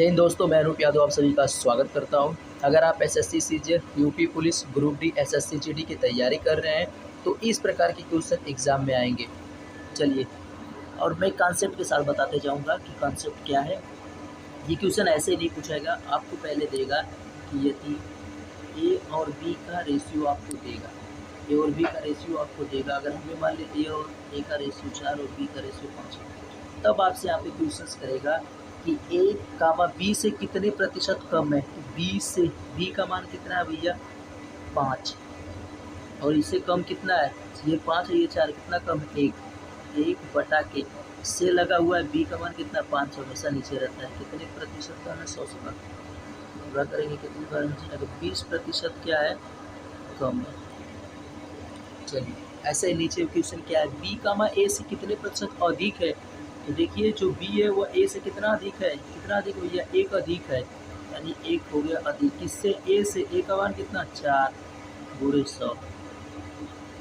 जय हिंद दोस्तों, मैं अनूप यादव आप सभी का स्वागत करता हूं। अगर आप SSC CGL, UP police, group D, SSC GD की तैयारी कर रहे हैं तो इस प्रकार के क्वेश्चन एग्ज़ाम में आएंगे। चलिए, और मैं कॉन्सेप्ट के साथ बताते जाऊंगा कि कॉन्सेप्ट क्या है। ये क्वेश्चन ऐसे नहीं पूछेगा, आपको पहले देगा कि यदि ए और बी का रेशियो आपको देगा, ए और बी का रेशियो आपको देगा। अगर हमें मान लीजिए ए और ए का रेशियो 4 और बी का रेशियो 5 है, तब आपसे यहाँ पे क्वेश्चन करेगा कि ए कामा बी से कितने प्रतिशत कम है। तो बी से बी का मान कितना है भैया 5, और इससे कम कितना है, ये 5 है, ये 4, कितना कम है 1 बटा के से लगा हुआ है। बी का मान कितना 5 हमेशा नीचे रहता है, कितने प्रतिशत का है 100 से कम। पूरा करेंगे कितनी बार नीचे, अगर 20% क्या है कम है। चलिए, ऐसे नीचे क्वेश्चन क्या है, बी कामा ए से कितने प्रतिशत अधिक है। तो देखिए जो बी है वो ए से कितना अधिक है, कितना अधिक भैया 1 अधिक है, यानी 1 हो गया अधिक। किससे, ए से। ए का मान कितना 4 गुणे 100,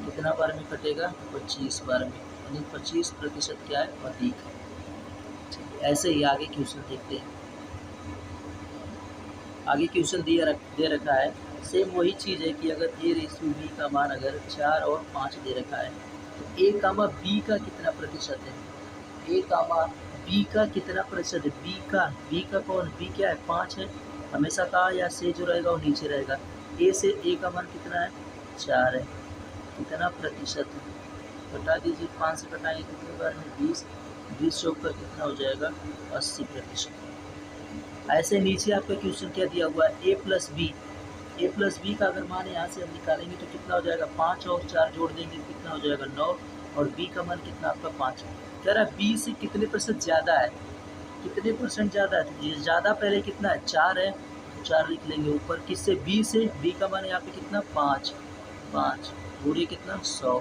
कितना बार में कटेगा 25 बार में, यानी 25% क्या है अधिक है। ऐसे ही आगे क्वेश्चन देखते हैं। आगे क्वेश्चन दे रखा है, सेम वही चीज़ है कि अगर ए रेशियो बी का मान अगर 4 और 5 दे रखा है तो ए कामा बी का कितना प्रतिशत है, ए कामा बी का कितना प्रतिशत है। बी का कौन, बी क्या है 5 है, हमेशा का या से जो रहेगा वो นี้रहेगा। ए से ए का मान कितना है 4 है, कितना प्रतिशत है, घटा दीजिए, 5 से घटाएंगे कितने बार में 20 चौक पर कितना हो जाएगा 80%। ऐसे नीचे आपका क्वेश्चन क्या दिया हुआ है, ए प्लस बी का अगर मान यहाँ से हम निकालेंगे तो कितना हो जाएगा 5 और 4 जोड़ देंगे कितना हो जाएगा 9, और बी का मान कितना आपका 5 है। कह रहा है बी से कितने % ज़्यादा है, कितने % ज़्यादा है। तो ये ज़्यादा पहले कितना है 4 है, तो 4 लिख लेंगे ऊपर। किससे, बी से। बी का मान यहाँ पे कितना 5 पूरी कितना 100,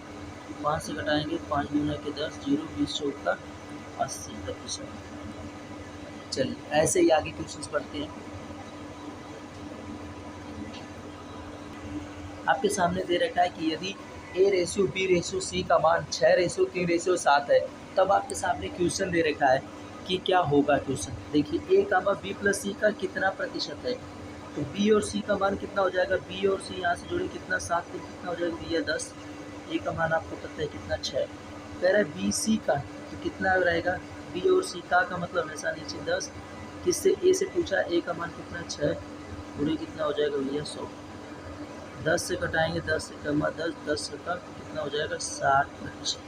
5 से घटाएंगे 5 दूना के 10, 0 20 चौक का 80%। चलिए, ऐसे ही आगे क्वेश्चन पढ़ते हैं। आपके सामने दे रखा है कि यदि A ratio B ratio C का मान 6 रेशियो 3 रेशियो 7 है, तब आपके सामने क्वेश्चन दे रखा है कि क्या होगा। क्वेश्चन देखिए, ए कामा बी प्लस सी का कितना प्रतिशत है। तो बी और सी का मान कितना हो जाएगा, बी और सी यहाँ से जोड़े कितना 7 पे कितना हो जाएगा भैया 10, ए का मान आपको पता है कितना 6। कह रहा है बी सी का तो कितना रहेगा, बी और सी का मतलब हमेशा नीचे 10। किससे, ए से पूछा, ए का मान कितना 6, पूरे कितना हो जाएगा भैया 100, 10 से घटाएंगे 10 से कम 10 से कम कितना हो जाएगा 60%।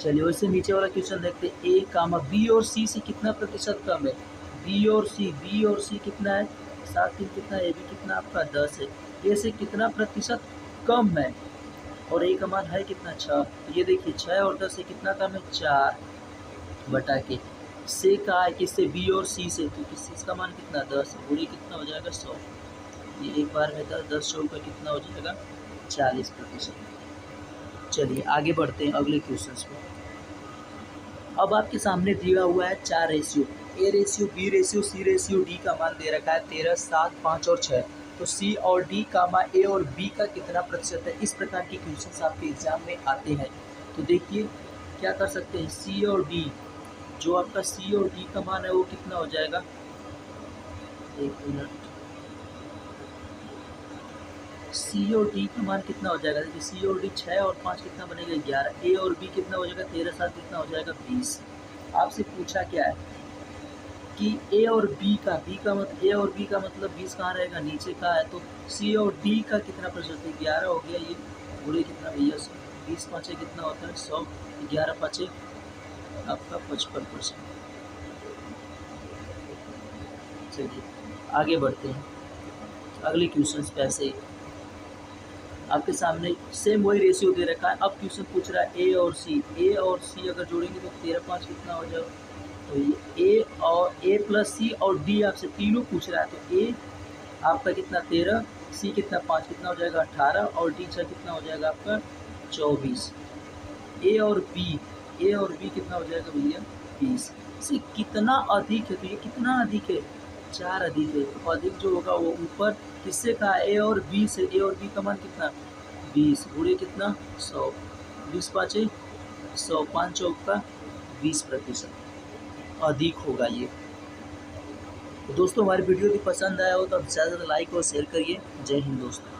चलिए, वैसे नीचे वाला क्वेश्चन देखते हैं, ए कामा बी और सी से कितना प्रतिशत कम है। बी और सी कितना है 7 3 कितना है, ए बी कितना आपका 10 है। ए से कितना प्रतिशत कम है, और ए का मान है कितना 6। ये देखिए 6 और 10 से कितना कम है 4 बटा के से का है किससे, बी और सी से। तो किस का मान कितना 10, पूरी कितना हो जाएगा 100। ये एक बार में 10 का कितना हो जाएगा 40%। चलिए आगे बढ़ते हैं अगले क्वेश्चन पे। अब आपके सामने दिया हुआ है 4 ratio, A ratio B ratio C ratio D का मान दे रखा है 13 7 5 और 6। तो सी और डी का मान ए और बी का कितना प्रतिशत है। इस प्रकार के क्वेश्चन आपके एग्जाम में आते हैं। तो देखिए क्या कर सकते हैं, सी और डी, जो आपका सी और डी का मान है वो कितना हो जाएगा, 1 मिनट, सी और डी का मान कितना हो जाएगा। देखिए सी और डी 6 और 5 कितना बनेगा 11, ए और बी कितना हो जाएगा 13 7 कितना हो जाएगा 20। आपसे पूछा क्या है कि ए और बी का, ए और बी का मतलब 20 कहाँ रहेगा, नीचे का है। तो सी और डी का कितना प्रतिशत है, 11 हो गया। ये पूरे कितना भैया 20 5 कितना होता है 100, 11 5 आपका 55%। चलिए आगे बढ़ते हैं अगले क्वेश्चन पे। ऐसे ही आपके सामने सेम वही रेशियो दे रखा है। अब क्वेश्चन पूछ रहा है ए और सी अगर जोड़ेंगे तो 13 5 कितना हो जाएगा। तो ये ए प्लस सी और डी आपसे तीनों पूछ रहा है। तो ए आपका कितना 13, सी कितना 5 कितना हो जाएगा 18, और डी 6 कितना हो जाएगा आपका 24। ए और बी कितना हो जाएगा भैया 20। से कितना अधिक है, तो ये कितना अधिक है 4 अधिक है। तो अधिक जो होगा वो ऊपर किससे का, ए और बी से। ए और बी का मान कितना 20 गुणे कितना 100, 20 5 100, 5 चौक का 20% अधिक होगा ये। तो दोस्तों हमारी वीडियो यदि पसंद आया हो तो आप ज़्यादा से ज़्यादा लाइक और शेयर करिए। जय हिंद दोस्तों।